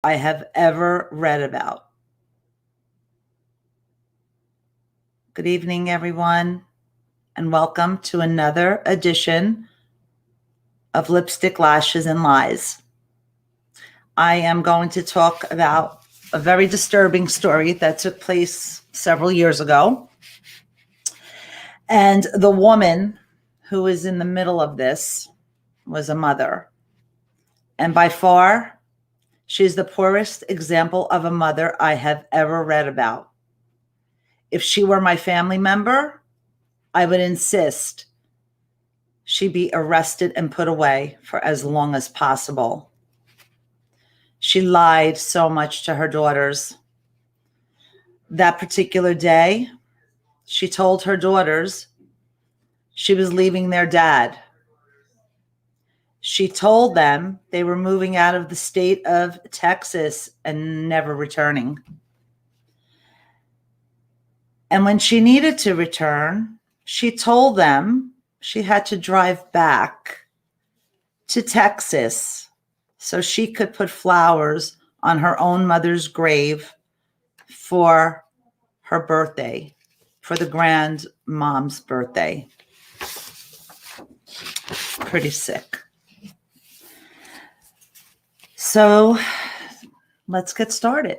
I have ever read about. Good evening, everyone, and welcome to another edition of Lipstick, Lashes, and Lies. I am going to talk about a very disturbing story that took place several years ago. And the woman who is in the middle of this was a mother. And by far, she's the poorest example of a mother I have ever read about. If she were my family member, I would insist she be arrested and put away for as long as possible. She lied so much to her daughters. That particular day, she told her daughters she was leaving their dad. She told them they were moving out of the state of Texas and never returning. And when she needed to return, she told them she had to drive back to Texas so she could put flowers on her own mother's grave for her birthday, for the grandmom's birthday. Pretty sick. So let's get started.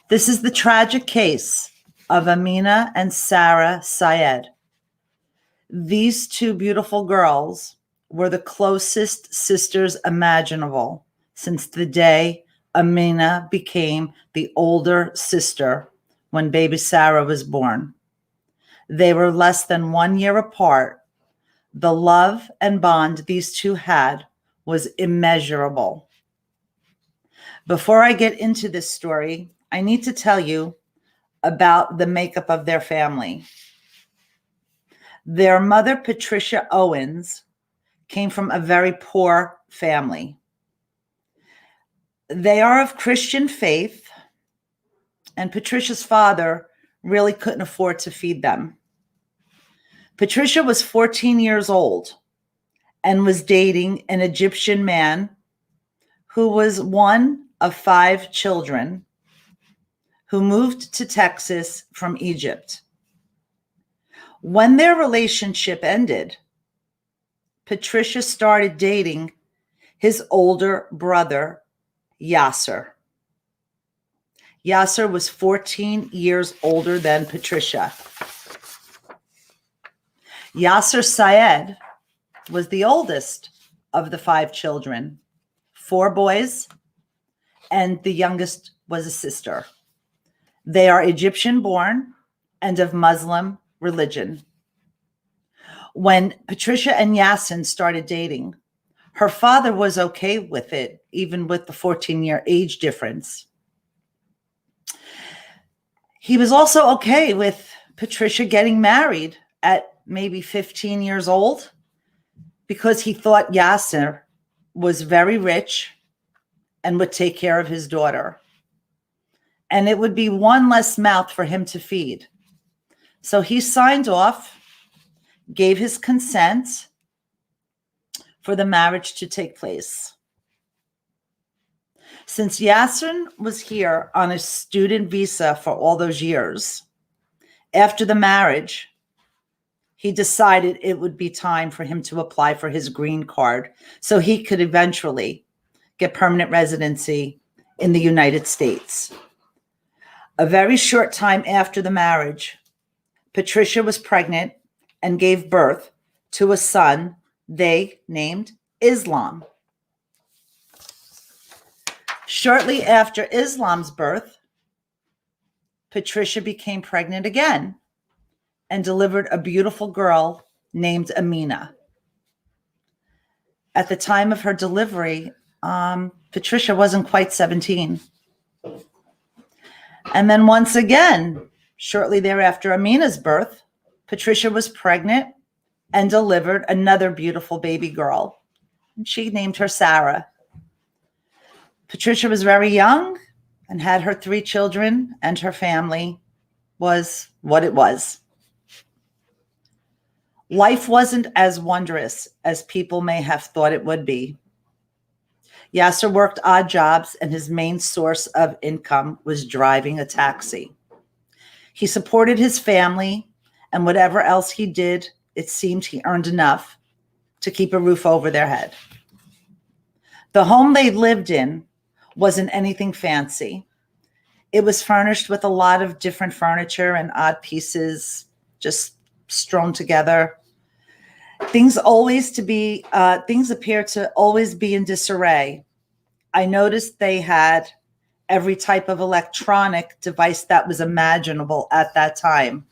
This is the tragic case of Amina and Yaser Said. These two beautiful girls were the closest sisters imaginable since the day Amina became the older sister when baby Sarah was born. They were less than 1 year apart. The love and bond these two had was immeasurable. Before I get into this story, I need to tell you about the makeup of their family. Their mother, Patricia Owens, came from a very poor family. They are of Christian faith, and Patricia's father really couldn't afford to feed them. Patricia was 14 years old and was dating an Egyptian man who was one of 5 children who moved to Texas from Egypt. When their relationship ended, Patricia started dating his older brother, Yaser. Yaser was 14 years older than Patricia. Yaser Said was the oldest of the 5 children, 4 boys, and the youngest was a sister. They are Egyptian born and of Muslim religion. When Patricia and Yasin started dating, her father was okay with it, even with the 14-year age difference. He was also okay with Patricia getting married at maybe 15 years old because he thought Yaser was very rich and would take care of his daughter. And it would be one less mouth for him to feed. So he signed off, gave his consent for the marriage to take place. Since Yasin was here on a student visa for all those years, after the marriage, he decided it would be time for him to apply for his green card so he could eventually get permanent residency in the United States. A very short time after the marriage, Patricia was pregnant and gave birth to a son they named Islam. Shortly after Islam's birth, Patricia became pregnant again and delivered a beautiful girl named Amina. At the time of her delivery, Patricia wasn't quite 17. And then once again, shortly thereafter Amina's birth, Patricia was pregnant and delivered another beautiful baby girl. And she named her Sarah. Patricia was very young and had her 3 children, and her family was what it was. Life wasn't as wondrous as people may have thought it would be. Yaser worked odd jobs, and his main source of income was driving a taxi. He supported his family, and whatever else he did, it seemed he earned enough to keep a roof over their head. The home they lived in wasn't anything fancy. It was furnished with a lot of different furniture and odd pieces just strewn together. Things appear to always be in disarray. I noticed they had every type of electronic device that was imaginable at that time.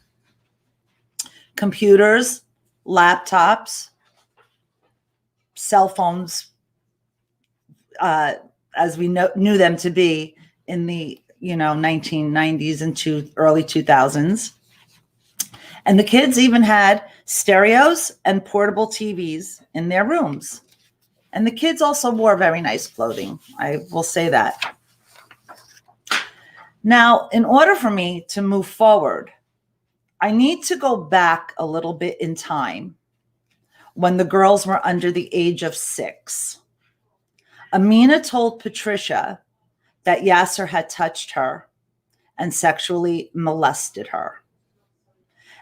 Computers, laptops, cell phones, as we knew them to be in the 1990s and early 2000s. And the kids even had stereos and portable TVs in their rooms. And the kids also wore very nice clothing. I will say that. Now, in order for me to move forward, I need to go back a little bit in time when the girls were under the age of 6. Amina told Patricia that Yaser had touched her and sexually molested her.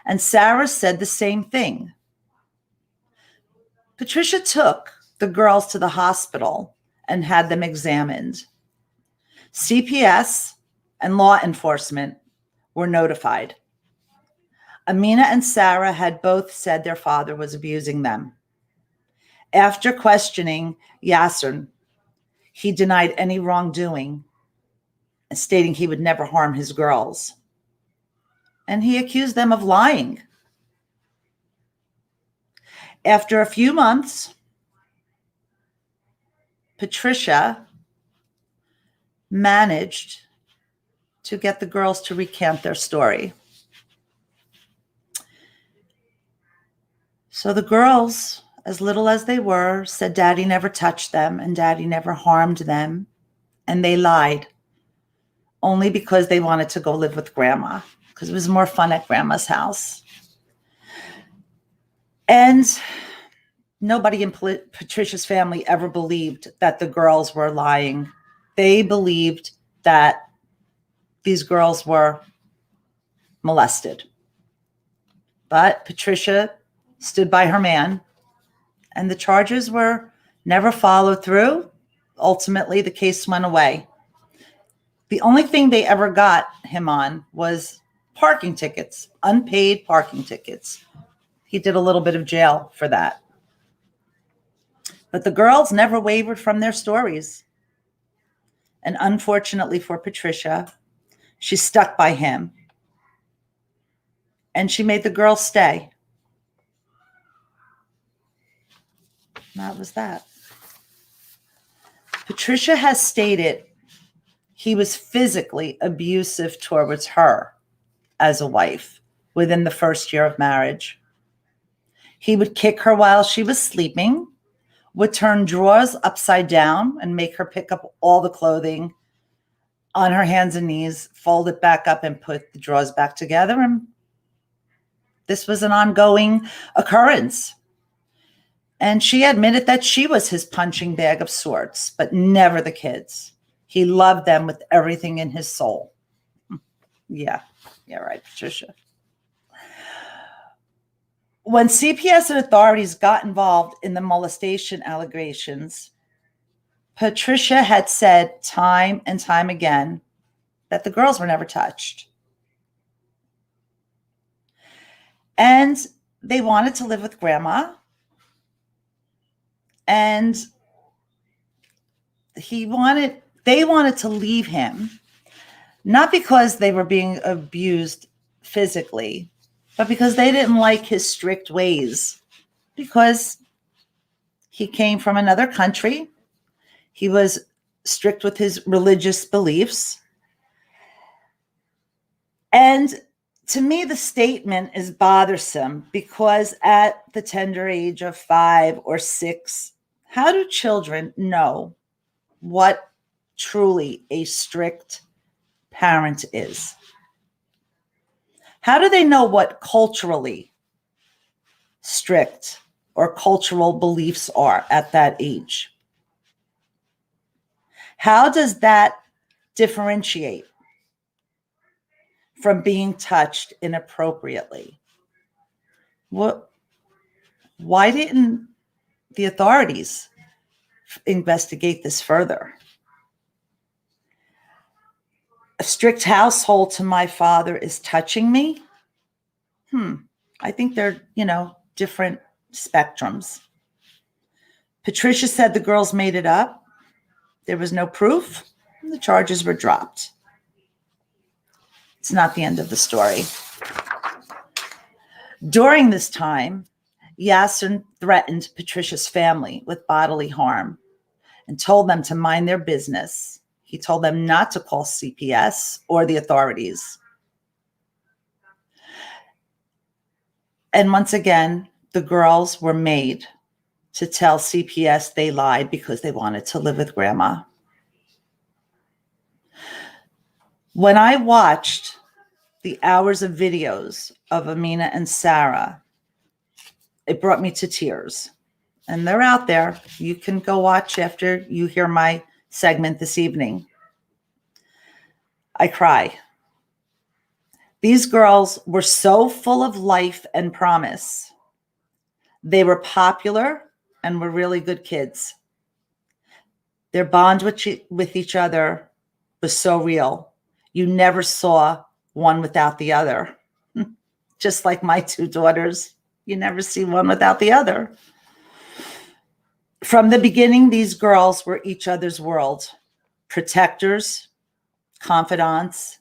And Sarah said the same thing. Patricia took the girls to the hospital and had them examined. CPS and law enforcement were notified. Amina and Sarah had both said their father was abusing them. After questioning Yaser, he denied any wrongdoing, stating he would never harm his girls. And he accused them of lying. After a few months, Patricia managed to get the girls to recant their story. So the girls, as little as they were, said Daddy never touched them and Daddy never harmed them. And they lied only because they wanted to go live with Grandma, because it was more fun at Grandma's house. And nobody in Patricia's family ever believed that the girls were lying. They believed that these girls were molested. But Patricia stood by her man, and the charges were never followed through. Ultimately, the case went away. The only thing they ever got him on was parking tickets, unpaid parking tickets. He did a little bit of jail for that. But the girls never wavered from their stories. And unfortunately for Patricia, she stuck by him. And she made the girls stay. That was that. Patricia has stated he was physically abusive towards her as a wife within the first year of marriage. He would kick her while she was sleeping, would turn drawers upside down and make her pick up all the clothing on her hands and knees, fold it back up and put the drawers back together. And this was an ongoing occurrence. And she admitted that she was his punching bag of sorts, but never the kids. He loved them with everything in his soul. Yeah, right, Patricia. When CPS and authorities got involved in the molestation allegations, Patricia had said time and time again that the girls were never touched. And they wanted to live with Grandma. And they wanted to leave him, not because they were being abused physically, but because they didn't like his strict ways, because he came from another country. He was strict with his religious beliefs. And to me, the statement is bothersome because at the tender age of 5 or 6, how do children know what truly a strict parent is? How do they know what culturally strict or cultural beliefs are at that age? How does that differentiate from being touched inappropriately? Why didn't the authorities investigate this further? A strict household to my father is touching me? I think they're, different spectrums. Patricia said the girls made it up. There was no proof. And the charges were dropped. It's not the end of the story. During this time, Yaser threatened Patricia's family with bodily harm and told them to mind their business. He told them not to call CPS or the authorities. And once again, the girls were made to tell CPS they lied because they wanted to live with grandma. When I watched the hours of videos of Amina and Sarah, it brought me to tears. And they're out there. You can go watch after you hear my segment this evening. I cry. These girls were so full of life and promise. They were popular and were really good kids. Their bond with each other was so real. You never saw one without the other. Just like my two daughters, you never see one without the other. From the beginning, these girls were each other's world, protectors, confidants,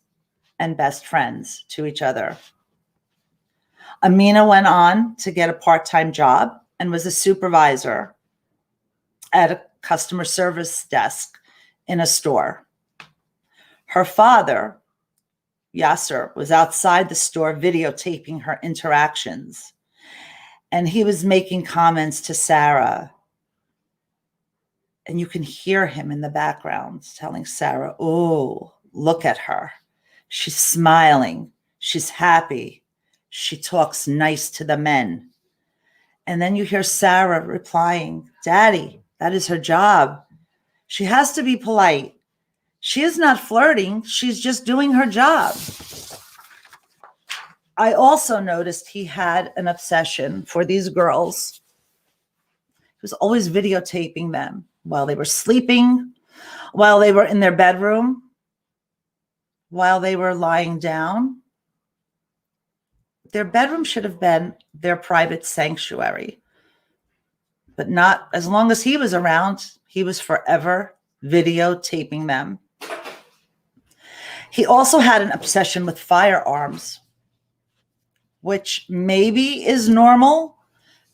and best friends to each other. Amina went on to get a part-time job and was a supervisor at a customer service desk in a store. Her father, Yaser, was outside the store videotaping her interactions. And he was making comments to Sarah. And you can hear him in the background telling Sarah, oh, look at her. She's smiling. She's happy. She talks nice to the men. And then you hear Sarah replying, Daddy, that is her job. She has to be polite. She is not flirting. She's just doing her job. I also noticed he had an obsession for these girls. He was always videotaping them while they were sleeping, while they were in their bedroom, while they were lying down. Their bedroom should have been their private sanctuary. But not as long as he was around, he was forever videotaping them. He also had an obsession with firearms, which maybe is normal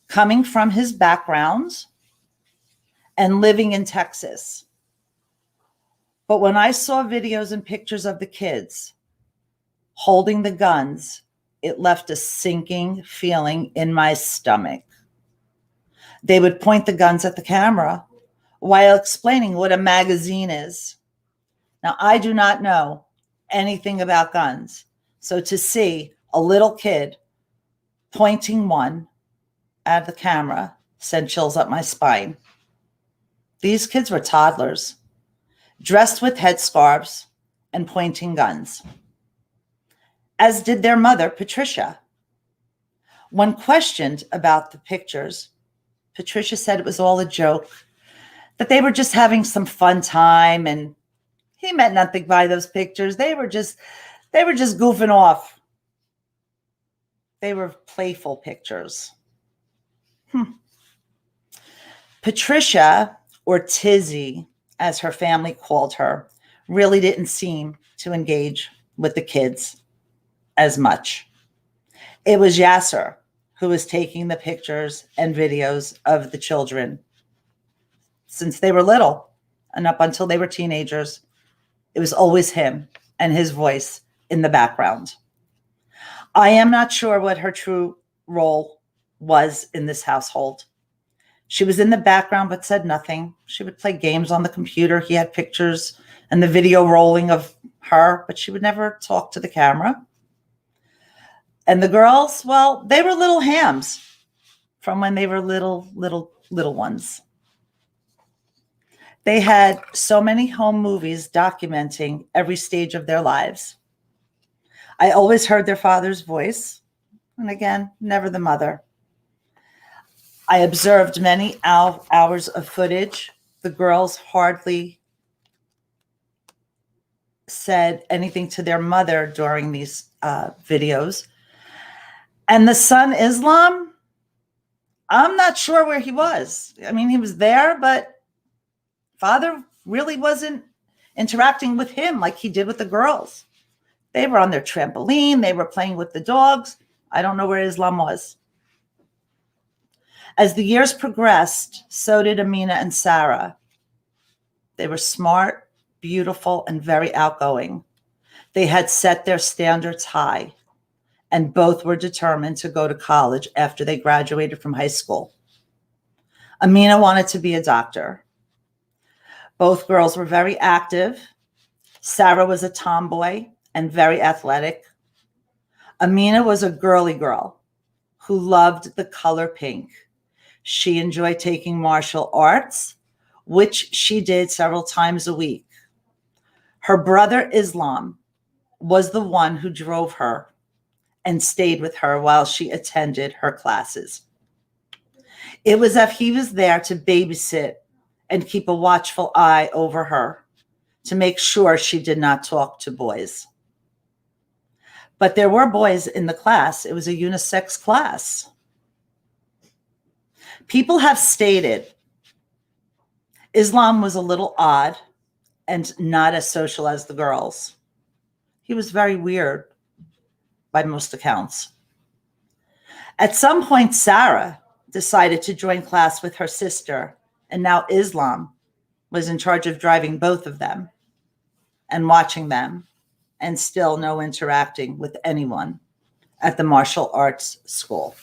coming from his background and living in Texas. But when I saw videos and pictures of the kids holding the guns, it left a sinking feeling in my stomach. They would point the guns at the camera while explaining what a magazine is. Now, I do not know anything about guns. So to see a little kid pointing one at the camera sent chills up my spine. These kids were toddlers, dressed with headscarves and pointing guns, as did their mother, Patricia. When questioned about the pictures, Patricia said it was all a joke, that they were just having some fun time, and he meant nothing by those pictures. They were just goofing off. They were playful pictures. Patricia, or Tizzy, as her family called her, really didn't seem to engage with the kids as much. It was Yaser who was taking the pictures and videos of the children since they were little and up until they were teenagers. It was always him and his voice in the background. I am not sure what her true role was in this household. She was in the background but said nothing. She would play games on the computer. He had pictures and the video rolling of her, but she would never talk to the camera. And the girls, well, they were little hams from when they were little ones. They had so many home movies documenting every stage of their lives. I always heard their father's voice, and again, never the mother. I observed many hours of footage. The girls hardly said anything to their mother during these videos. And the son, Islam, I'm not sure where he was. I mean, he was there, but father really wasn't interacting with him like he did with the girls. They were on their trampoline. They were playing with the dogs. I don't know where Islam was. As the years progressed, so did Amina and Sarah. They were smart, beautiful, and very outgoing. They had set their standards high, and both were determined to go to college after they graduated from high school. Amina wanted to be a doctor. Both girls were very active. Sarah was a tomboy and very athletic. Amina was a girly girl who loved the color pink. She enjoyed taking martial arts, which she did several times a week. Her brother, Islam, was the one who drove her and stayed with her while she attended her classes. It was as if he was there to babysit and keep a watchful eye over her to make sure she did not talk to boys. But there were boys in the class. It was a unisex class. People have stated Islam was a little odd and not as social as the girls. He was very weird by most accounts. At some point, Sarah decided to join class with her sister, and now Islam was in charge of driving both of them and watching them, and still no interacting with anyone at the martial arts school.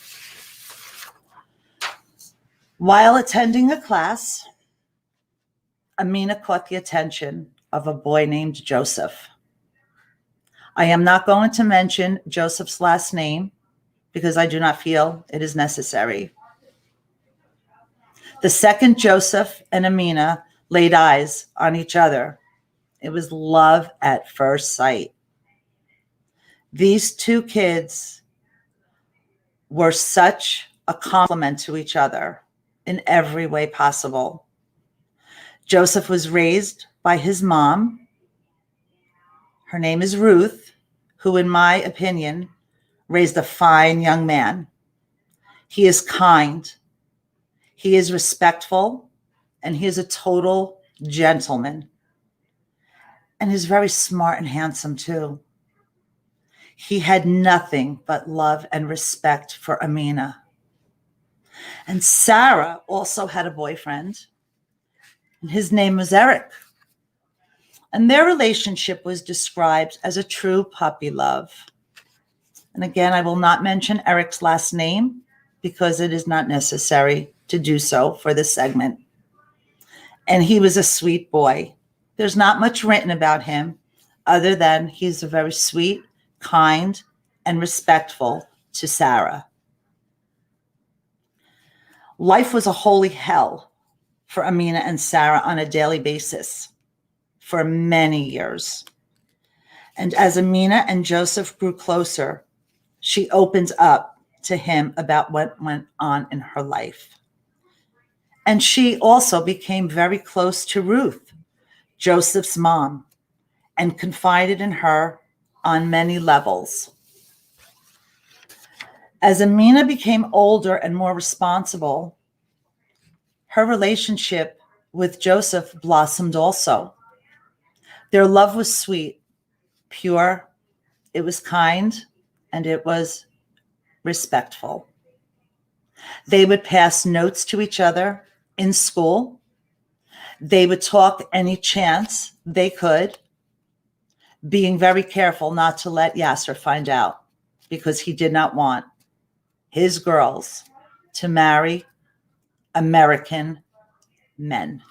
While attending a class, Amina caught the attention of a boy named Joseph. I am not going to mention Joseph's last name because I do not feel it is necessary. The second Joseph and Amina laid eyes on each other, it was love at first sight. These two kids were such a compliment to each other in every way possible. Joseph was raised by his mom. Her name is Ruth, who, in my opinion, raised a fine young man. He is kind, he is respectful, and he is a total gentleman. And he's very smart and handsome too. He had nothing but love and respect for Amina. And Sarah also had a boyfriend, and his name was Eric. And their relationship was described as a true puppy love. And again, I will not mention Eric's last name because it is not necessary to do so for this segment. And he was a sweet boy. There's not much written about him other than he's a very sweet, kind, and respectful to Sarah. Life was a holy hell for Amina and Sarah on a daily basis for many years. And as Amina and Joseph grew closer, she opened up to him about what went on in her life. And she also became very close to Ruth, Joseph's mom, and confided in her on many levels. As Amina became older and more responsible, her relationship with Joseph blossomed also. Their love was sweet, pure, it was kind, and it was respectful. They would pass notes to each other in school. They would talk any chance they could, being very careful not to let Yaser find out because he did not want his girls to marry American men.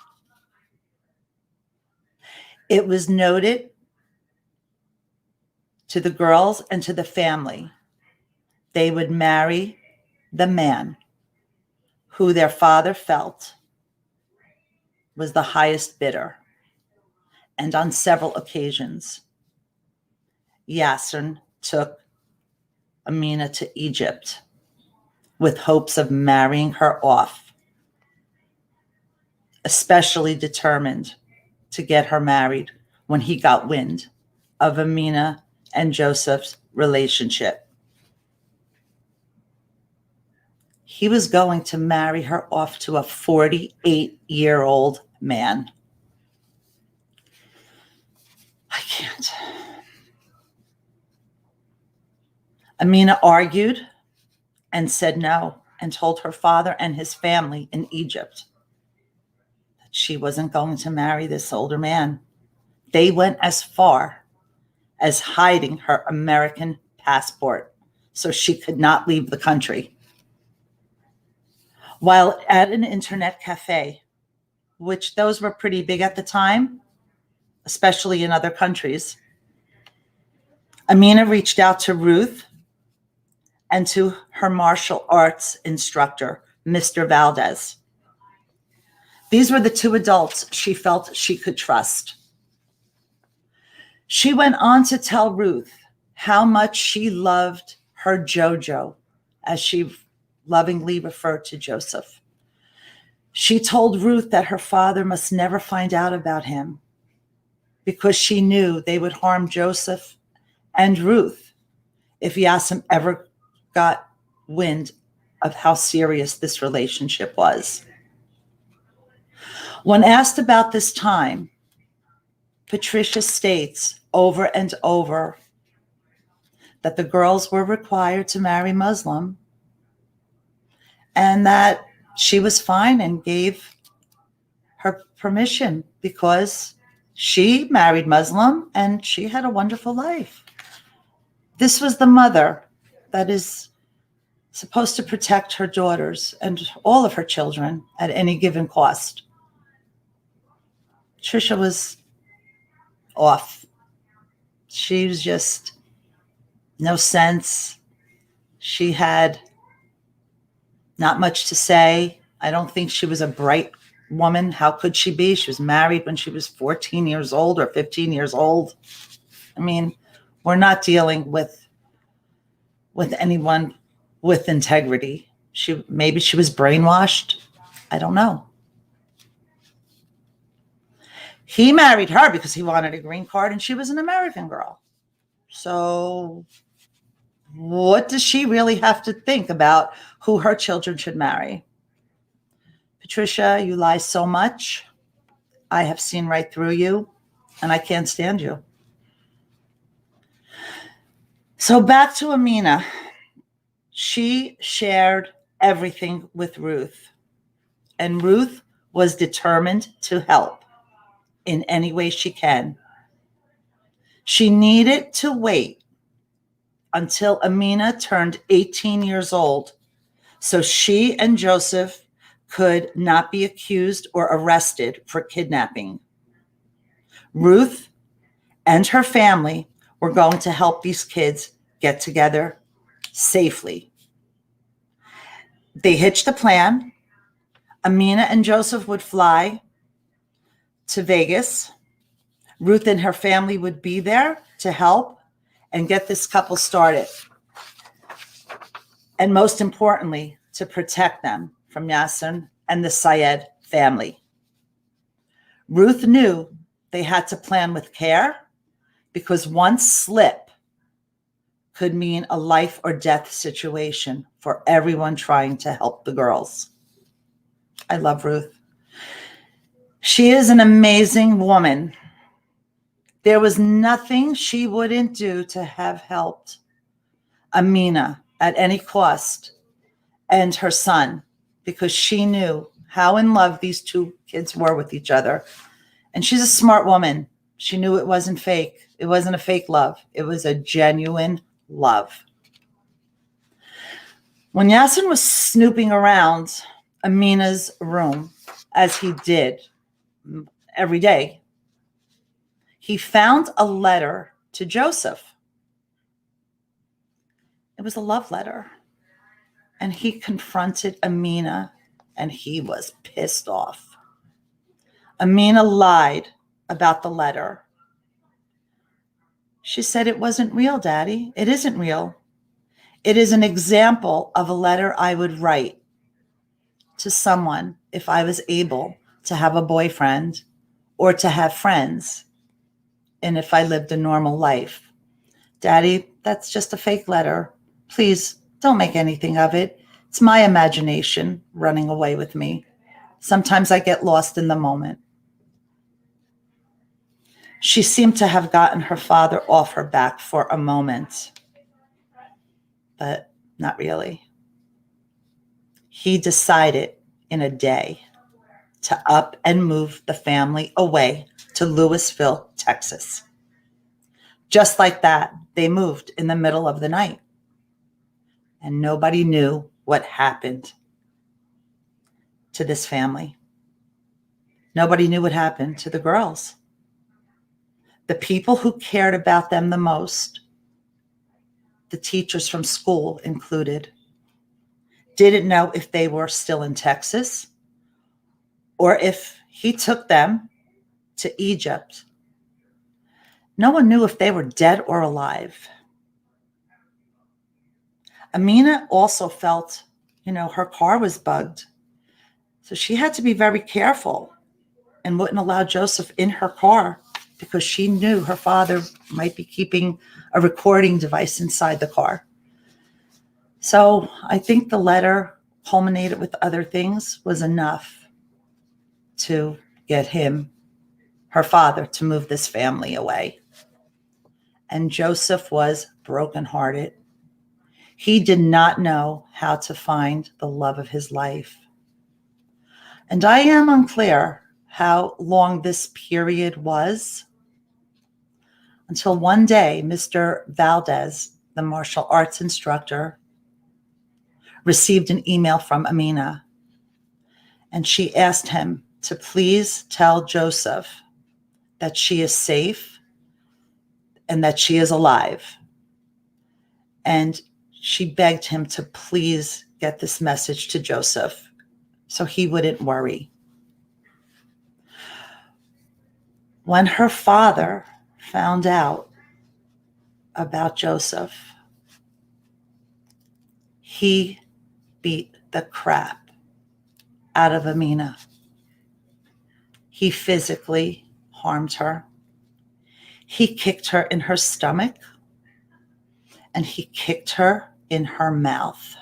It was noted to the girls and to the family they would marry the man who their father felt was the highest bidder, and on several occasions, Yaser took Amina to Egypt with hopes of marrying her off, especially determined to get her married when he got wind of Amina and Joseph's relationship. He was going to marry her off to a 48-year-old man. I can't. Amina argued and said no, and told her father and his family in Egypt that she wasn't going to marry this older man. They went as far as hiding her American passport so she could not leave the country. While at an internet cafe, which those were pretty big at the time, especially in other countries, Amina reached out to Ruth and to her martial arts instructor, Mr. Valdez. These were the two adults she felt she could trust. She went on to tell Ruth how much she loved her Jojo, as she lovingly referred to Joseph. She told Ruth that her father must never find out about him because she knew they would harm Joseph and Ruth if Yasim ever got wind of how serious this relationship was. When asked about this time, Patricia states over and over that the girls were required to marry Muslim and that she was fine and gave her permission because she married Muslim and she had a wonderful life. This was the mother that is supposed to protect her daughters and all of her children at any given cost. Trisha was off. She was just no sense. She had not much to say. I don't think she was a bright woman. How could she be? She was married when she was 14 years old or 15 years old. I mean, we're not dealing with anyone with integrity. Maybe she was brainwashed. I don't know. He married her because he wanted a green card and she was an American girl. So what does she really have to think about who her children should marry? Patricia, you lie so much. I have seen right through you and I can't stand you. So back to Amina. She shared everything with Ruth, and Ruth was determined to help in any way she can. She needed to wait until Amina turned 18 years old so she and Joseph could not be accused or arrested for kidnapping. Ruth and her family were going to help these kids get together safely. They hitched a plan. Amina and Joseph would fly to Vegas. Ruth and her family would be there to help and get this couple started. And most importantly, to protect them from Yaser and the Said family. Ruth knew they had to plan with care because one slip could mean a life or death situation for everyone trying to help the girls. I love Ruth. She is an amazing woman. There was nothing she wouldn't do to have helped Amina at any cost and her son because she knew how in love these two kids were with each other. And she's a smart woman. She knew it wasn't fake. It wasn't a fake love. It was a genuine love. When Yaser was snooping around Amina's room, as he did every day, he found a letter to Joseph. It was a love letter. And he confronted Amina, and he was pissed off. Amina lied about the letter. She said, "It wasn't real, Daddy. It isn't real. It is an example of a letter I would write to someone if I was able to have a boyfriend or to have friends, and if I lived a normal life. Daddy, that's just a fake letter. Please don't make anything of it. It's my imagination running away with me. Sometimes I get lost in the moment." She seemed to have gotten her father off her back for a moment, but not really. He decided in a day to up and move the family away to Louisville, Texas. Just like that, they moved in the middle of the night, and nobody knew what happened to this family. Nobody knew what happened to the girls. The people who cared about them the most, the teachers from school included, didn't know if they were still in Texas or if he took them to Egypt. No one knew if they were dead or alive. Amina also felt, her car was bugged. So she had to be very careful and wouldn't allow Joseph in her car because she knew her father might be keeping a recording device inside the car. So I think the letter, culminated with other things, was enough to get her father, to move this family away. And Joseph was brokenhearted. He did not know how to find the love of his life. And I am unclear how long this period was until one day, Mr. Valdez, the martial arts instructor, received an email from Amina, and she asked him to please tell Joseph that she is safe and that she is alive. And she begged him to please get this message to Joseph so he wouldn't worry. When her father found out about Joseph, he beat the crap out of Amina. He physically harmed her. He kicked her in her stomach, and he kicked her in her mouth.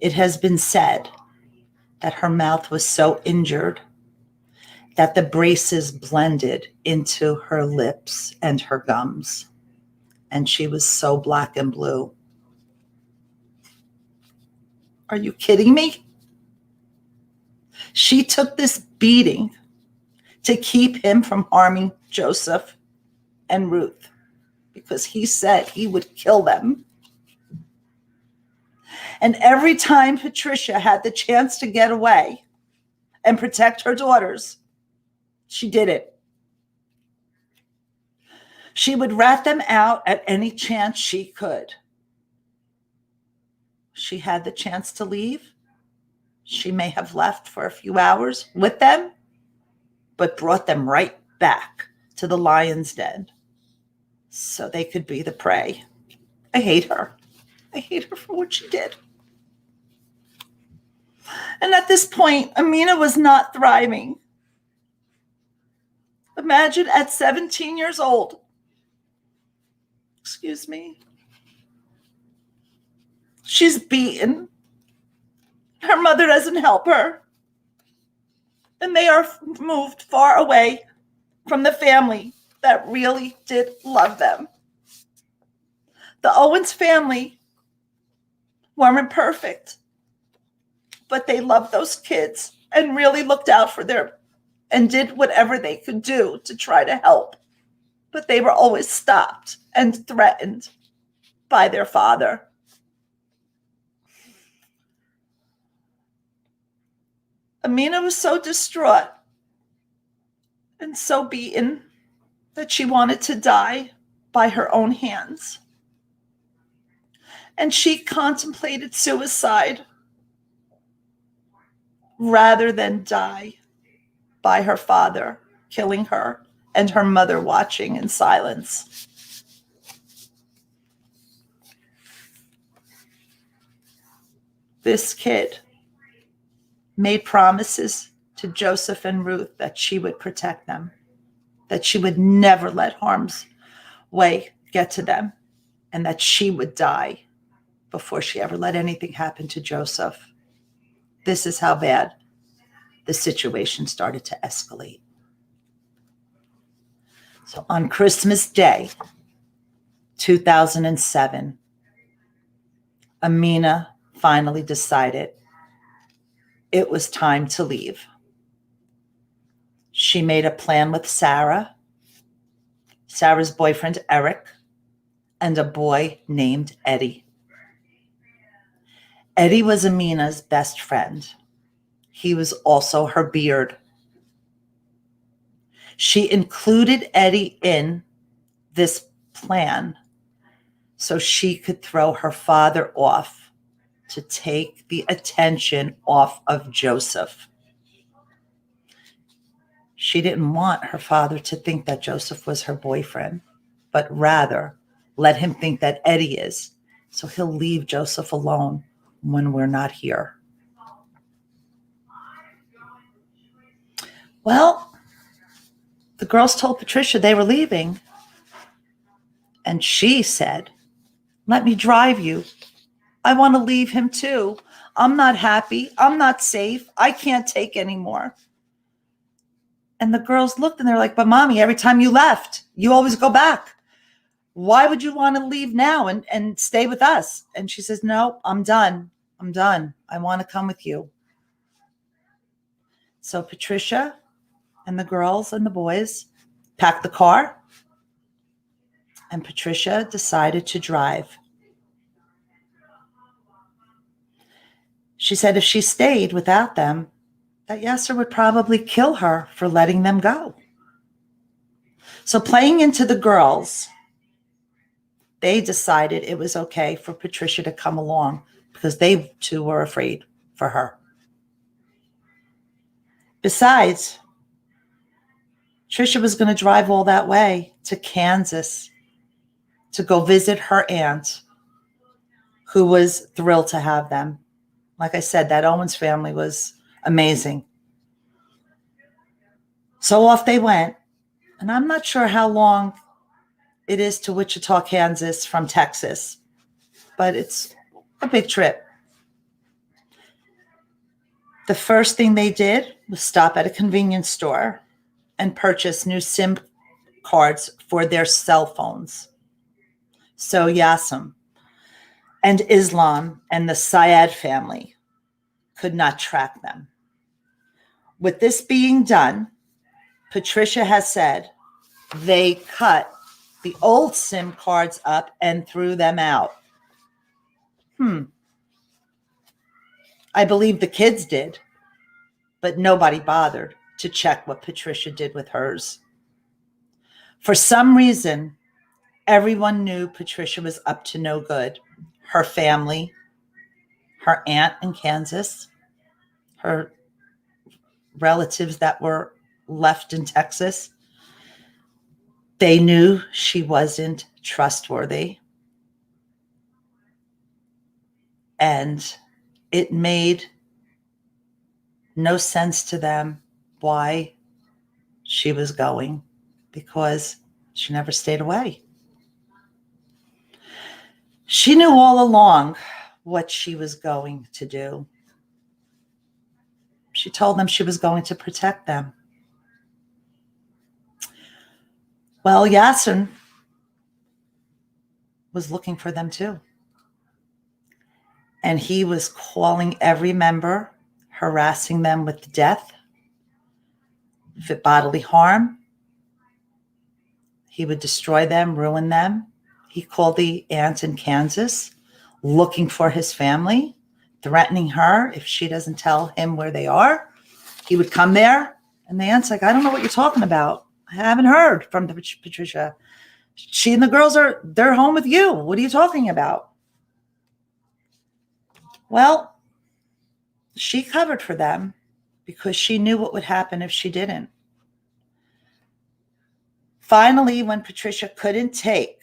It has been said that her mouth was so injured that the braces blended into her lips and her gums, and she was so black and blue. Are you kidding me? She took this beating to keep him from harming Joseph and Ruth because he said he would kill them. And every time Patricia had the chance to get away and protect her daughters, she did it. She would rat them out at any chance she could. She had the chance to leave. She may have left for a few hours with them, but brought them right back to the lion's den so they could be the prey. I hate her. I hate her for what she did. And at this point, Amina was not thriving. Imagine at 17 years old. Excuse me. She's beaten. Her mother doesn't help her. And they are moved far away from the family that really did love them. The Owens family weren't perfect, but they loved those kids and really looked out for them and did whatever they could do to try to help. But they were always stopped and threatened by their father. Amina was so distraught and so beaten that she wanted to die by her own hands. And she contemplated suicide rather than die by her father, killing her, and her mother watching in silence. This kid made promises to Joseph and Ruth that she would protect them, that she would never let harm's way get to them, and that she would die before she ever let anything happen to Joseph. This is how bad the situation started to escalate. So on Christmas Day, 2007, Amina finally decided it was time to leave. She made a plan with Sarah's boyfriend, Eric, and a boy named Eddie. Eddie was Amina's best friend. He was also her beard. She included Eddie in this plan so she could throw her father off to take the attention off of Joseph. She didn't want her father to think that Joseph was her boyfriend, but rather let him think that Eddie is, so he'll leave Joseph alone when we're not here. Well, the girls told Patricia they were leaving, and she said, "Let me drive you. I want to leave him too. I'm not happy. I'm not safe. I can't take anymore." And the girls looked and they're like, "But mommy, every time you left, you always go back. Why would you want to leave now and stay with us?" And she says, "No, I'm done. I'm done. I want to come with you." So Patricia and the girls and the boys packed the car, and Patricia decided to drive. She said if she stayed without them, that Yaser would probably kill her for letting them go. So playing into the girls, they decided it was okay for Patricia to come along because they too were afraid for her. Besides, Patricia was going to drive all that way to Kansas to go visit her aunt, who was thrilled to have them. Like I said, that Owens family was amazing. So off they went. And I'm not sure how long it is to Wichita, Kansas from Texas, but it's a big trip. The first thing they did was stop at a convenience store and purchase new SIM cards for their cell phones. So Yasim and Islam and the Said family could not track them. With this being done, Patricia has said they cut the old SIM cards up and threw them out. I believe the kids did, but nobody bothered to check what Patricia did with hers. For some reason, everyone knew Patricia was up to no good. Her family, her aunt in Kansas, her relatives that were left in Texas, they knew she wasn't trustworthy. And it made no sense to them why she was going, because she never stayed away. She knew all along what she was going to do. She told them she was going to protect them. Well, Yasin was looking for them too. And he was calling every member, harassing them with death, bodily harm. He would destroy them, ruin them. He called the aunt in Kansas, looking for his family, threatening her if she doesn't tell him where they are. He would come there, and the aunt's like, "I don't know what you're talking about. I haven't heard from Patricia. She and the girls they're home with you. What are you talking about?" Well, she covered for them because she knew what would happen if she didn't. Finally, when Patricia couldn't take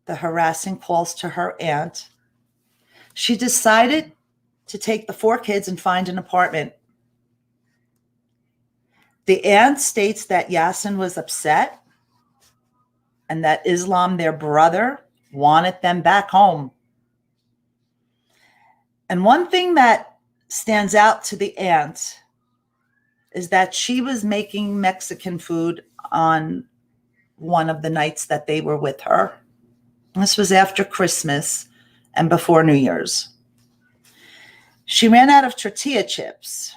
the harassing calls to her aunt, she decided to take the 4 kids and find an apartment. The aunt states that Yasin was upset and that Islam, their brother, wanted them back home. And one thing that stands out to the aunt is that she was making Mexican food on one of the nights that they were with her. This was after Christmas and before New Year's. She ran out of tortilla chips.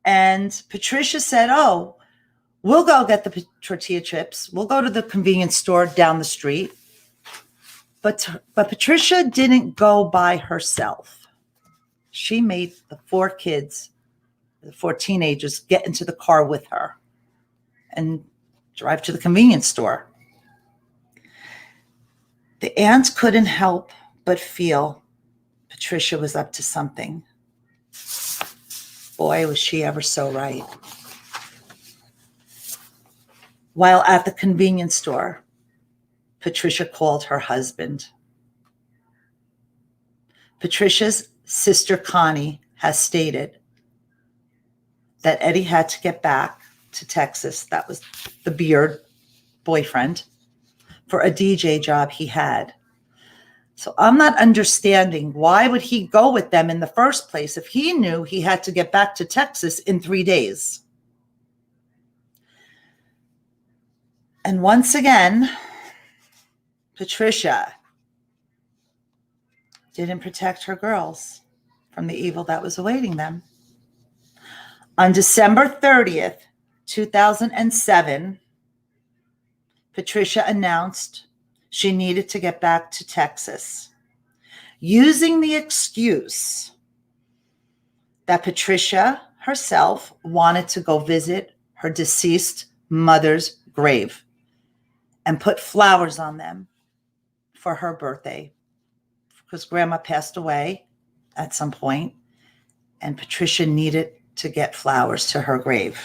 And Patricia said, oh, we'll go get the tortilla chips. We'll go to the convenience store down the street. But Patricia didn't go by herself. She made the 4 kids, the 4 teenagers, get into the car with her and drive to the convenience store. The aunt couldn't help but feel Patricia was up to something. Boy, was she ever so right. While at the convenience store, Patricia called her husband. Patricia's sister Connie has stated that Eddie had to get back to Texas. That was the Beard boyfriend, for a DJ job he had. So I'm not understanding, why would he go with them in the first place if he knew he had to get back to Texas in 3 days? And once again, Patricia didn't protect her girls from the evil that was awaiting them. On December 30th, 2007, Patricia announced she needed to get back to Texas, using the excuse that Patricia herself wanted to go visit her deceased mother's grave and put flowers on them for her birthday, because Grandma passed away at some point, and Patricia needed to get flowers to her grave.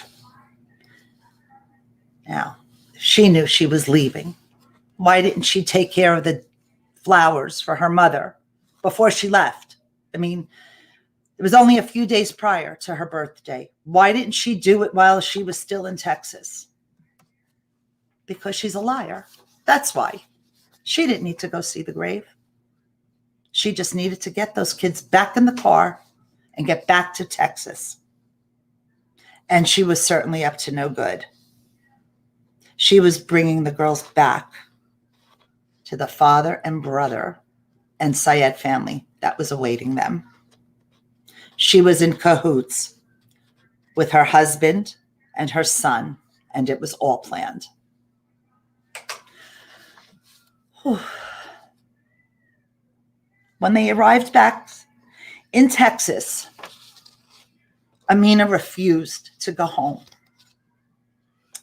Now, she knew she was leaving. Why didn't she take care of the flowers for her mother before she left? I mean, it was only a few days prior to her birthday. Why didn't she do it while she was still in Texas? Because she's a liar. That's why. She didn't need to go see the grave. She just needed to get those kids back in the car and get back to Texas. And she was certainly up to no good. She was bringing the girls back to the father and brother and Said family that was awaiting them. She was in cahoots with her husband and her son, and it was all planned. Whew. When they arrived back in Texas, Amina refused to go home.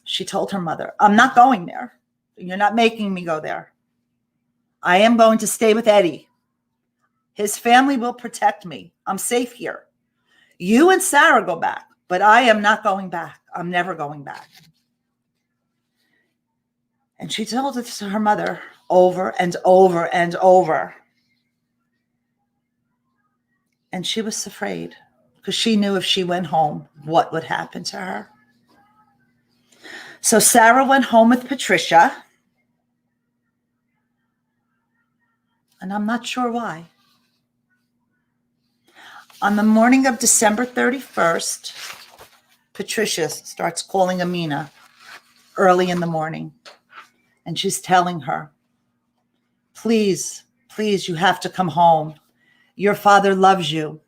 She told her mother, I'm not going there. You're not making me go there. I am going to stay with Eddie. His family will protect me. I'm safe here. You and Sarah go back, but I am not going back. I'm never going back. And she told it to her mother over and over and over. And she was afraid because she knew if she went home, what would happen to her. So Sarah went home with Patricia. And I'm not sure why. On the morning of December 31st, Patricia starts calling Amina early in the morning. And she's telling her, please, you have to come home. Your father loves you.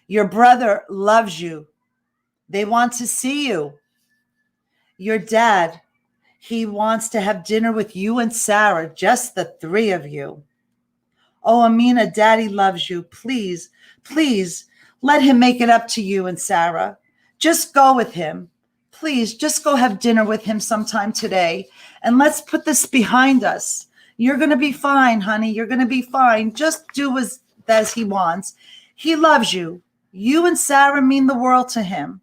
Your brother loves you. They want to see you. Your dad, he wants to have dinner with you and Sarah, just the 3 of you. Oh, Amina, Daddy loves you. Please, let him make it up to you and Sarah. Just go with him. Please, just go have dinner with him sometime today. And let's put this behind us. You're going to be fine, honey. You're going to be fine. Just do as he wants. He loves you. You and Sarah mean the world to him.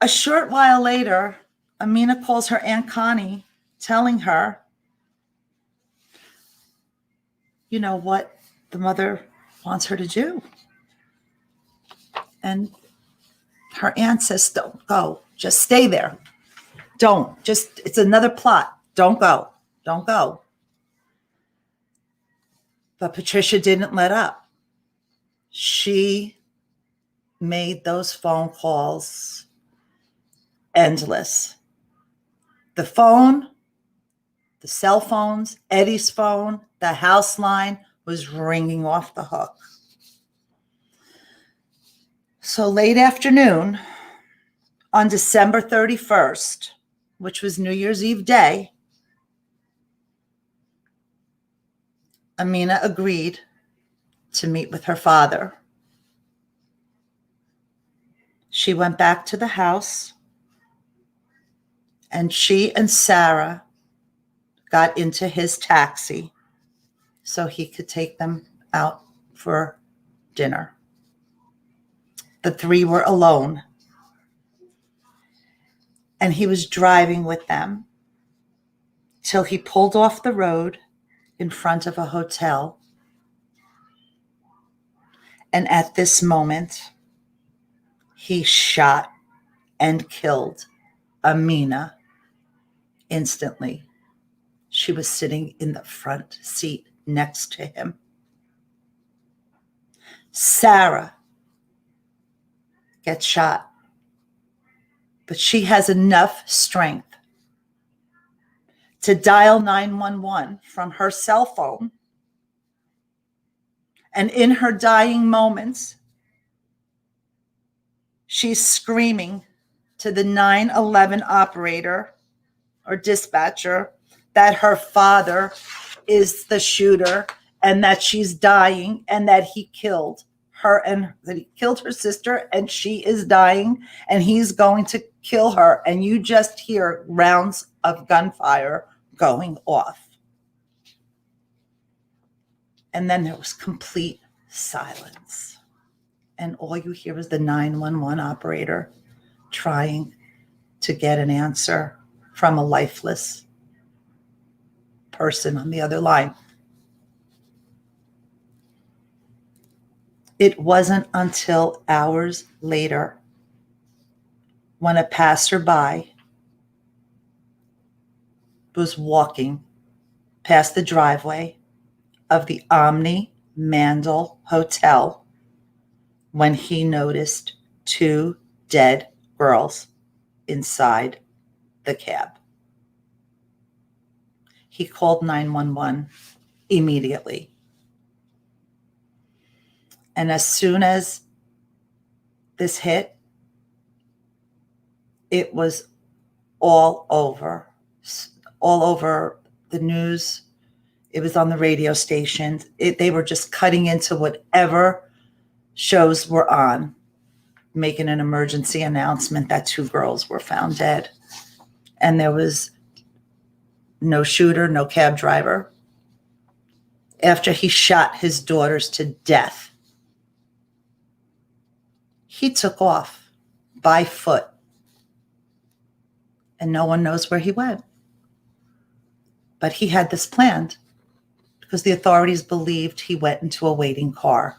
A short while later, Amina calls her Aunt Connie, telling her, you know, what the mother wants her to do. And her aunt says, don't go. Just stay there. Don't. Just, it's another plot. Don't go. Don't go. But Patricia didn't let up. She made those phone calls endless. The phone, the cell phones, Eddie's phone, the house line was ringing off the hook. So late afternoon, on December 31st, which was New Year's Eve day, Amina agreed to meet with her father. She went back to the house, and she and Sarah got into his taxi so he could take them out for dinner. The three were alone, and he was driving with them till he pulled off the road in front of a hotel. And at this moment, he shot and killed Amina instantly. She was sitting in the front seat next to him. Sarah gets shot, but she has enough strength to dial 911 from her cell phone. And in her dying moments, she's screaming to the 911 operator or dispatcher that her father is the shooter and that she's dying and that he killed her and that he killed her sister and she is dying and he's going to kill her. And you just hear rounds of gunfire going off. And then there was complete silence. And all you hear is the 911 operator trying to get an answer from a lifeless person on the other line. It wasn't until hours later when a passerby was walking past the driveway of the Omni Mandel Hotel when he noticed two dead girls inside the cab. He called 911 immediately. And as soon as this hit, it was all over the news. It was on the radio stations. They were just cutting into whatever shows were on, making an emergency announcement that two girls were found dead. And there was no shooter, no cab driver. After he shot his daughters to death, he took off by foot. And no one knows where he went. But he had this planned because the authorities believed he went into a waiting car.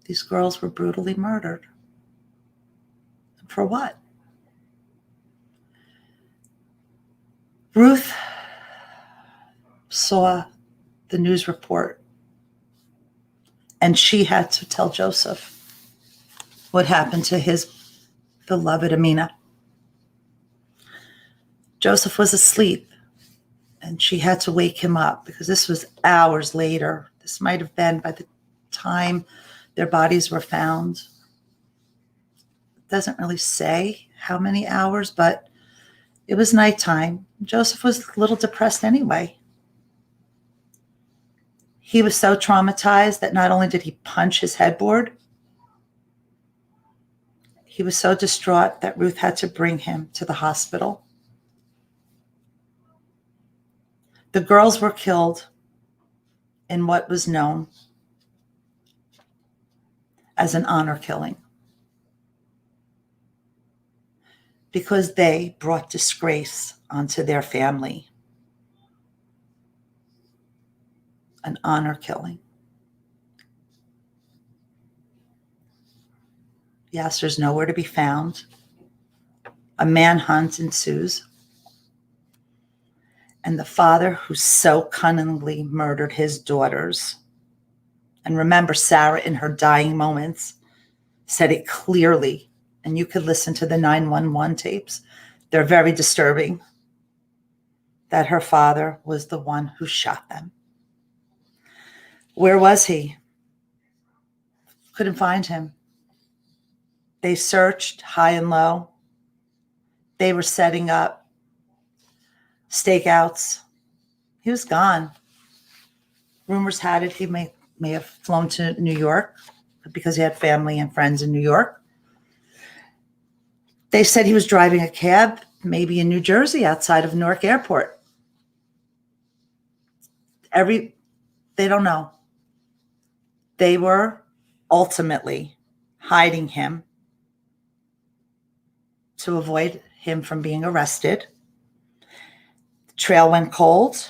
These girls were brutally murdered. For what? Ruth saw the news report and she had to tell Joseph what happened to his beloved Amina. Joseph was asleep and she had to wake him up because this was hours later. This might have been by the time their bodies were found. It doesn't really say how many hours, but it was nighttime. Joseph was a little depressed anyway. He was so traumatized that not only did he punch his headboard, He was so distraught that Ruth had to bring him to the hospital. The girls were killed in what was known as an honor killing because they brought disgrace onto their family. An honor killing. Yaser's nowhere to be found. A manhunt ensues. And the father who so cunningly murdered his daughters. And remember, Sarah, in her dying moments, said it clearly. And you could listen to the 911 tapes. They're very disturbing. That her father was the one who shot them. Where was he? Couldn't find him. They searched high and low. They were setting up stakeouts. He was gone. Rumors had it he may have flown to New York because he had family and friends in New York. They said he was driving a cab, maybe in New Jersey, outside of Newark Airport. They don't know. They were ultimately hiding him to avoid him from being arrested. The trail went cold.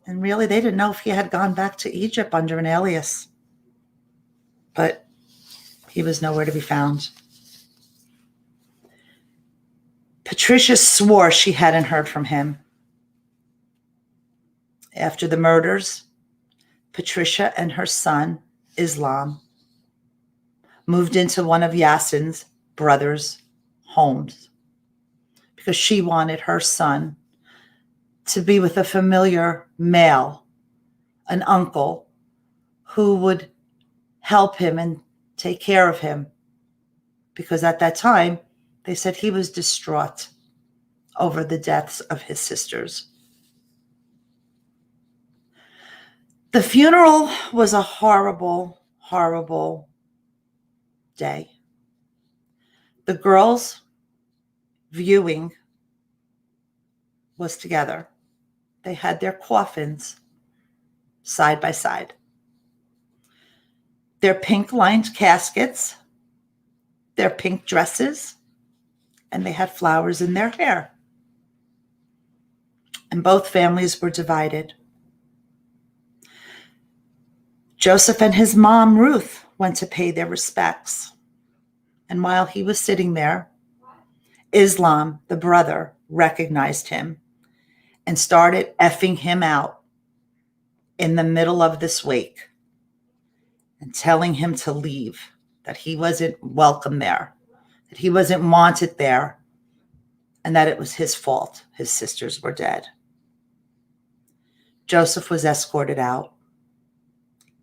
And really, they didn't know if he had gone back to Egypt under an alias. But he was nowhere to be found. Patricia swore she hadn't heard from him. After the murders, Patricia and her son, Islam, moved into one of Yasin's brother's homes because she wanted her son to be with a familiar male, an uncle, who would help him and take care of him. Because at that time, they said he was distraught over the deaths of his sisters. The funeral was a horrible, horrible day. The girls' viewing was together. They had their coffins side by side. Their pink-lined caskets, their pink dresses, and they had flowers in their hair. And both families were divided. Joseph and his mom, Ruth, went to pay their respects. And while he was sitting there, Islam, the brother, recognized him and started effing him out in the middle of this wake and telling him to leave, that he wasn't welcome there, that he wasn't wanted there, and that it was his fault his sisters were dead. Joseph was escorted out.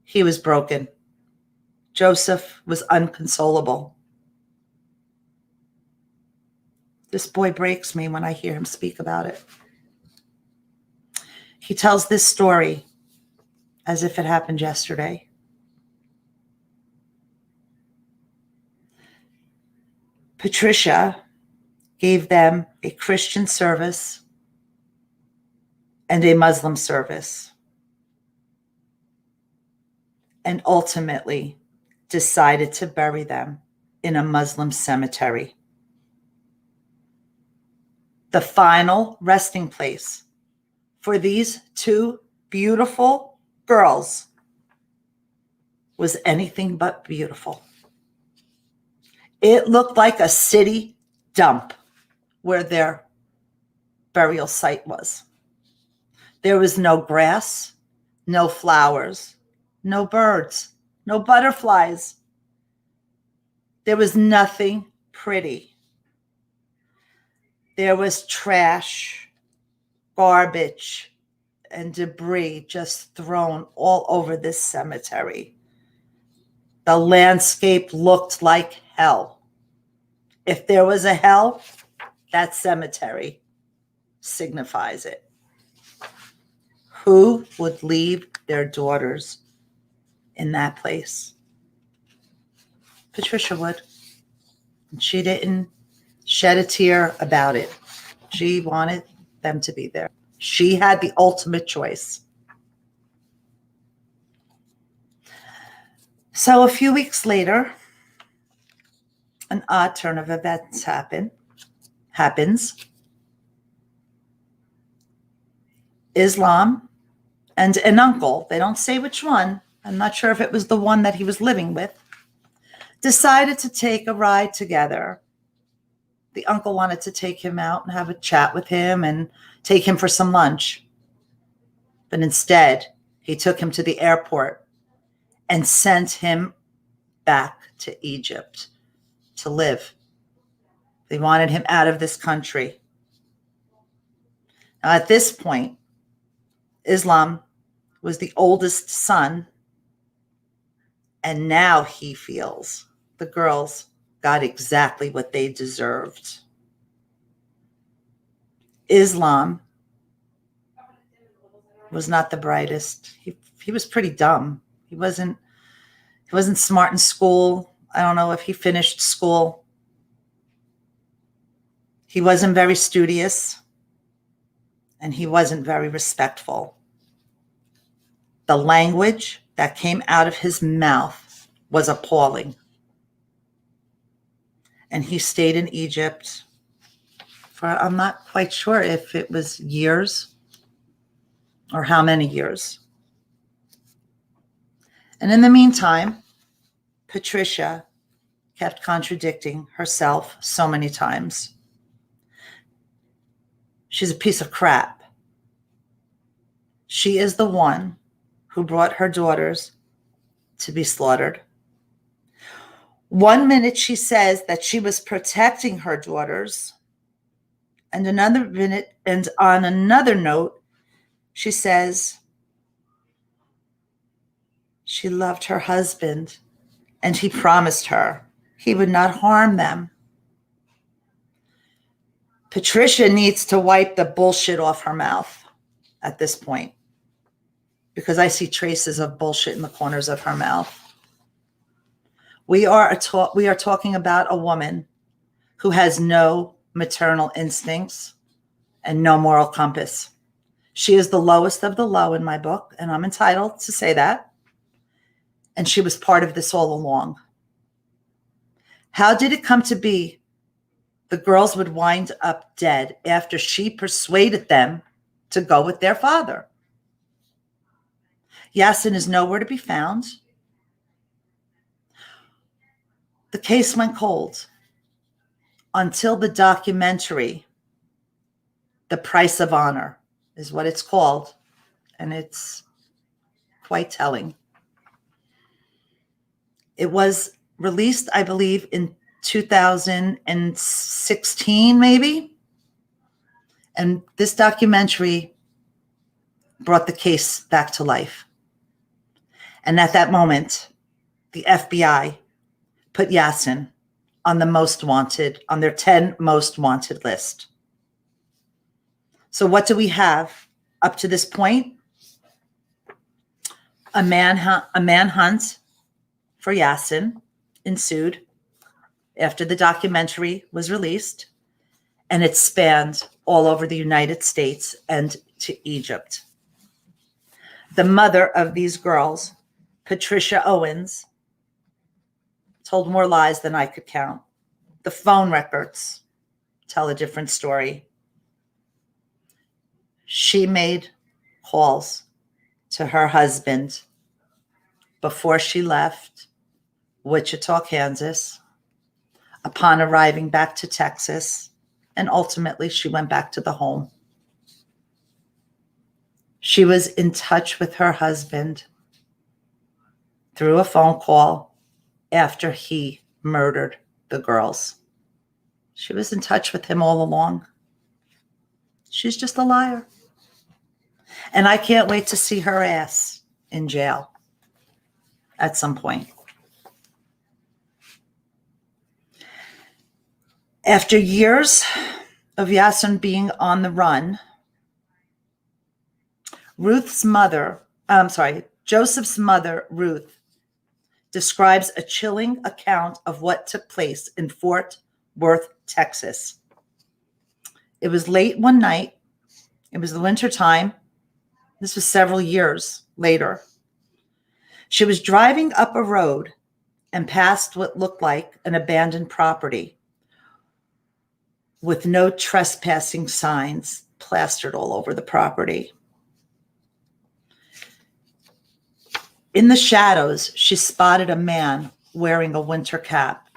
He was broken. Joseph was inconsolable. This boy breaks me when I hear him speak about it. He tells this story as if it happened yesterday. Patricia gave them a Christian service and a Muslim service, and ultimately decided to bury them in a Muslim cemetery. The final resting place for these two beautiful girls was anything but beautiful. It looked like a city dump where their burial site was. There was no grass, no flowers, no birds, no butterflies. There was nothing pretty. There was trash, garbage, and debris just thrown all over this cemetery. The landscape looked like hell. If there was a hell, that cemetery signifies it. Who would leave their daughters in that place? Patricia would. She didn't shed a tear about it. She wanted them to be there. She had the ultimate choice. So a few weeks later, an odd turn of events happens. Islam and an uncle, they don't say which one, I'm not sure if it was the one that he was living with, decided to take a ride together. The uncle wanted to take him out and have a chat with him and take him for some lunch. But instead, he took him to the airport and sent him back to Egypt to live. They wanted him out of this country. Now, at this point, Islam was the oldest son, and now he feels the girls got exactly what they deserved. Islam was not the brightest. He was pretty dumb. He wasn't smart in school. I don't know if he finished school. He wasn't very studious, and he wasn't very respectful. The language that came out of his mouth was appalling. And he stayed in Egypt for, I'm not quite sure if it was years or how many years. And in the meantime, Patricia kept contradicting herself so many times. She's a piece of crap. She is the one who brought her daughters to be slaughtered. One minute she says that she was protecting her daughters, and another minute, and on another note, she says she loved her husband and he promised her he would not harm them. Patricia needs to wipe the bullshit off her mouth at this point, because I see traces of bullshit in the corners of her mouth. We are talking about a woman who has no maternal instincts and no moral compass. She is the lowest of the low in my book, and I'm entitled to say that. And she was part of this all along. How did it come to be the girls would wind up dead after she persuaded them to go with their father? Yasin is nowhere to be found. The case went cold until the documentary, The Price of Honor, is what it's called, and it's quite telling. It was released, I believe, in 2016, maybe. And this documentary brought the case back to life. And at that moment, the FBI put Yasin on their 10 most wanted list. So what do we have up to this point? A manhunt for Yasin ensued after the documentary was released, and it spanned all over the United States and to Egypt. The mother of these girls, Patricia Owens, told more lies than I could count. The phone records tell a different story. She made calls to her husband before she left Wichita, Kansas, upon arriving back to Texas, and ultimately she went back to the home. She was in touch with her husband through a phone call after he murdered the girls. She was in touch with him all along. She's just a liar. And I can't wait to see her ass in jail at some point. After years of Yasin being on the run, Joseph's mother, Ruth, describes a chilling account of what took place in Fort Worth, Texas. It was late one night. It was the winter time. This was several years later. She was driving up a road and passed what looked like an abandoned property with no trespassing signs plastered all over the property. In the shadows, she spotted a man wearing a winter cap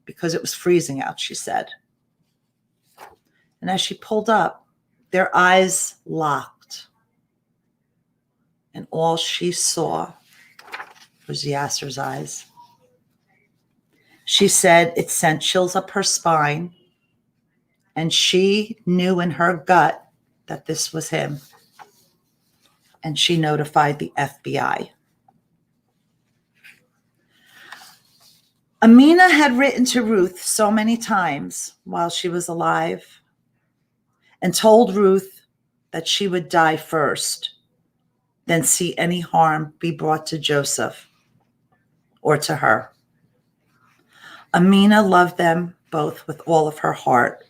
because it was freezing out, she said. And as she pulled up, their eyes locked. And all she saw was Yaser's eyes. She said it sent chills up her spine, and she knew in her gut that this was him. And she notified the FBI. Amina had written to Ruth so many times while she was alive and told Ruth that she would die first, then see any harm be brought to Joseph or to her. Amina loved them both with all of her heart.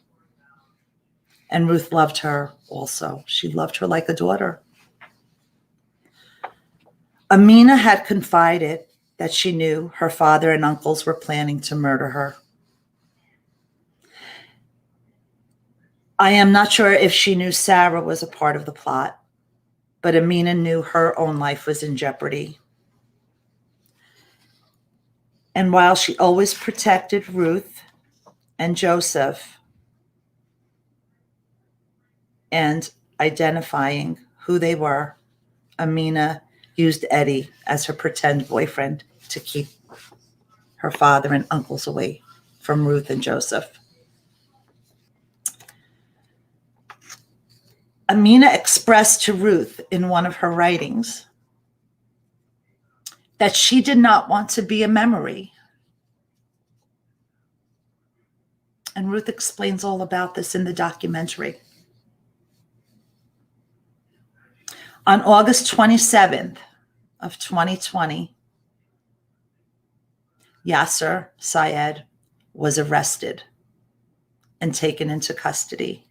And Ruth loved her also. She loved her like a daughter. Amina had confided that she knew her father and uncles were planning to murder her. I am not sure if she knew Sarah was a part of the plot, but Amina knew her own life was in jeopardy. And while she always protected Ruth and Joseph and identifying who they were, Amina used Eddie as her pretend boyfriend to keep her father and uncles away from Ruth and Joseph. Amina expressed to Ruth in one of her writings that she did not want to be a memory. And Ruth explains all about this in the documentary. On August 27th of 2020, Yaser Said was arrested and taken into custody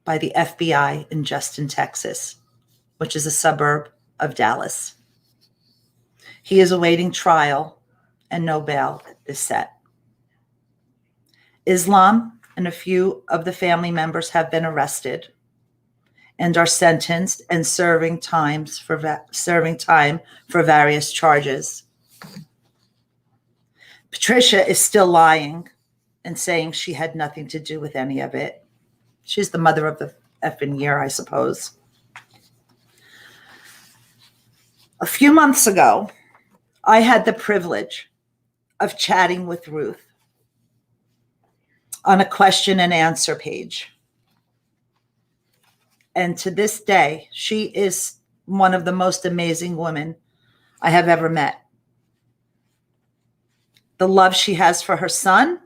by the FBI in Justin, Texas, which is a suburb of Dallas. He is awaiting trial and no bail is set. Islam and a few of the family members have been arrested and are sentenced and serving time for various charges. Patricia is still lying and saying she had nothing to do with any of it. She's the mother of the effing year, I suppose. A few months ago, I had the privilege of chatting with Ruth on a question and answer page. And to this day, she is one of the most amazing women I have ever met. The love she has for her son,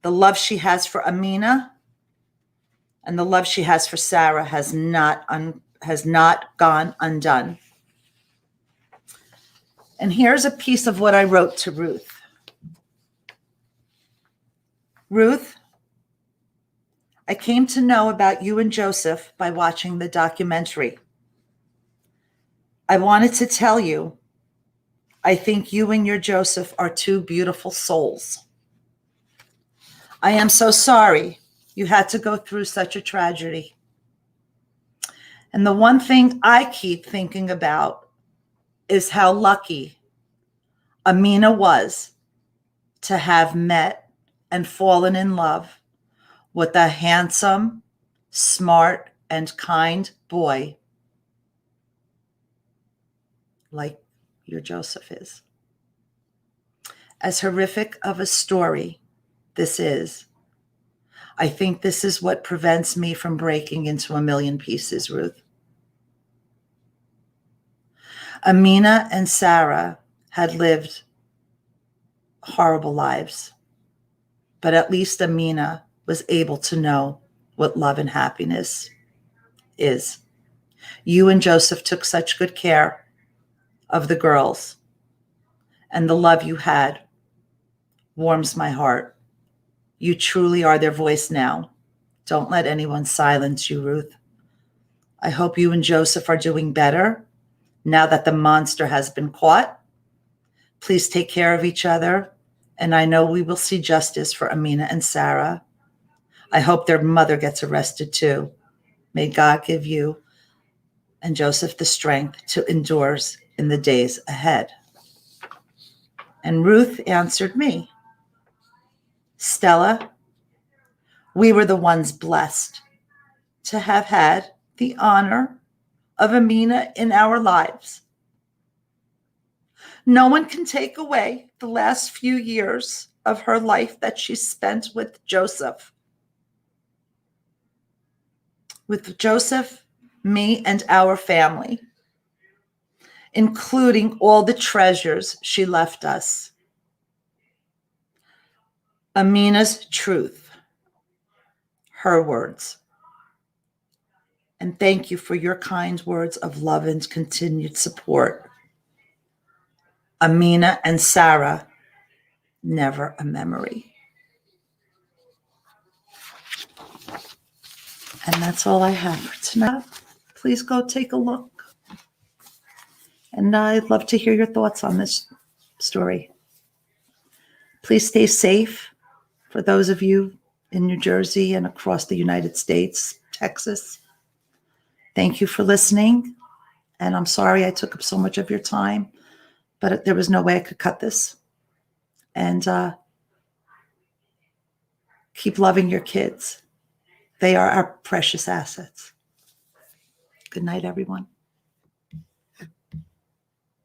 the love she has for Amina, and the love she has for Sarah has not gone undone. And here's a piece of what I wrote to Ruth. Ruth, I came to know about you and Joseph by watching the documentary. I wanted to tell you, I think you and your Joseph are two beautiful souls. I am so sorry you had to go through such a tragedy. And the one thing I keep thinking about is how lucky Amina was to have met and fallen in love with a handsome, smart, and kind boy like your Joseph is. As horrific of a story this is, I think this is what prevents me from breaking into a million pieces, Ruth. Amina and Sarah had lived horrible lives, but at least Amina was able to know what love and happiness is. You and Joseph took such good care of the girls, and the love you had warms my heart. You truly are their voice now. Don't let anyone silence you, Ruth. I hope you and Joseph are doing better now that the monster has been caught. Please take care of each other, and I know we will see justice for Amina and Sarah. I hope their mother gets arrested too. May God give you and Joseph the strength to endure in the days ahead. And Ruth answered me, Stella, we were the ones blessed to have had the honor of Amina in our lives. No one can take away the last few years of her life that she spent with Joseph. With Joseph, me, and our family, including all the treasures she left us. Amina's truth, her words. And thank you for your kind words of love and continued support. Amina and Sarah, never a memory. And that's all I have for tonight. Please go take a look. And I'd love to hear your thoughts on this story. Please stay safe for those of you in New Jersey and across the United States, Texas. Thank you for listening. And I'm sorry I took up so much of your time, but there was no way I could cut this. And keep loving your kids. They are our precious assets. Good night, everyone.